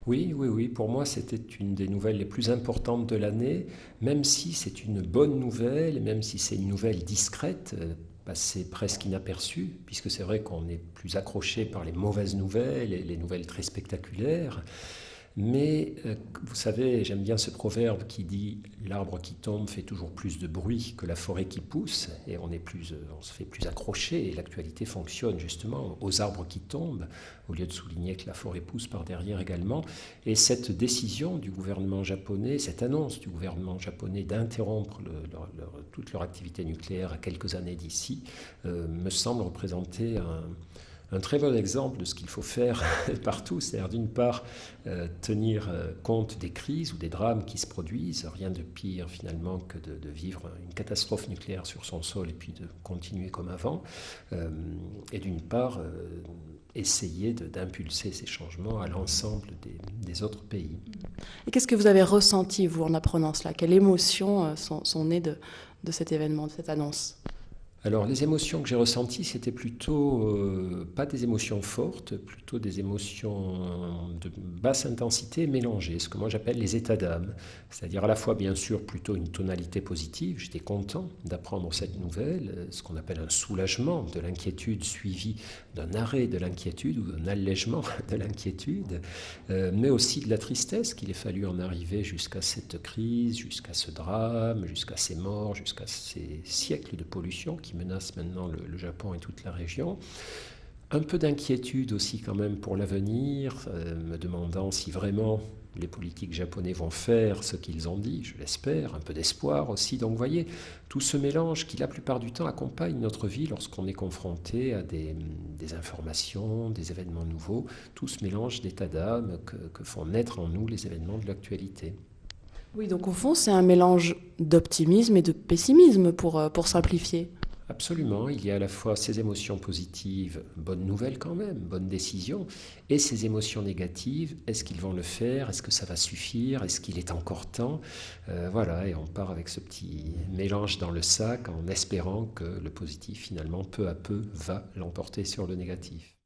Oui, oui, oui, pour moi c'était une des nouvelles les plus importantes de l'année, même si c'est une bonne nouvelle, même si c'est une nouvelle discrète, passée presque inaperçue, puisque c'est vrai qu'on est plus accroché par les mauvaises nouvelles et les nouvelles très spectaculaires. Mais vous savez, j'aime bien ce proverbe qui dit l'arbre qui tombe fait toujours plus de bruit que la forêt qui pousse, et on se fait plus accrocher, et l'actualité fonctionne justement aux arbres qui tombent, au lieu de souligner que la forêt pousse par derrière également. Et cette décision du gouvernement japonais, cette annonce du gouvernement japonais d'interrompre toute leur activité nucléaire à quelques années d'ici, me semble représenter un très bon exemple de ce qu'il faut faire partout, c'est-à-dire d'une part tenir compte des crises ou des drames qui se produisent, rien de pire finalement que de vivre une catastrophe nucléaire sur son sol et puis de continuer comme avant, et d'une part essayer d'impulser ces changements à l'ensemble des autres pays. Et qu'est-ce que vous avez ressenti, vous, en apprenant cela? Quelles émotions sont nées de cet événement, de cette annonce? Alors les émotions que j'ai ressenties, c'était plutôt pas des émotions fortes, plutôt des émotions de basse intensité mélangées, ce que moi j'appelle les états d'âme. C'est-à-dire à la fois bien sûr plutôt une tonalité positive, j'étais content d'apprendre cette nouvelle, ce qu'on appelle un soulagement de l'inquiétude suivi d'un arrêt de l'inquiétude ou d'un allègement de l'inquiétude, mais aussi de la tristesse qu'il ait fallu en arriver jusqu'à cette crise, jusqu'à ce drame, jusqu'à ces morts, jusqu'à ces siècles de pollution qui menace maintenant le Japon et toute la région. Un peu d'inquiétude aussi quand même pour l'avenir, me demandant si vraiment les politiques japonais vont faire ce qu'ils ont dit, je l'espère, un peu d'espoir aussi. Donc vous voyez, tout ce mélange qui la plupart du temps accompagne notre vie lorsqu'on est confronté à des informations, des événements nouveaux, tout ce mélange d'état d'âme que font naître en nous les événements de l'actualité. Oui, donc au fond, c'est un mélange d'optimisme et de pessimisme pour simplifier. Absolument, il y a à la fois ces émotions positives, bonne nouvelle quand même, bonne décision, et ces émotions négatives, est-ce qu'ils vont le faire, est-ce que ça va suffire, est-ce qu'il est encore temps. Voilà, et on part avec ce petit mélange dans le sac en espérant que le positif finalement peu à peu va l'emporter sur le négatif.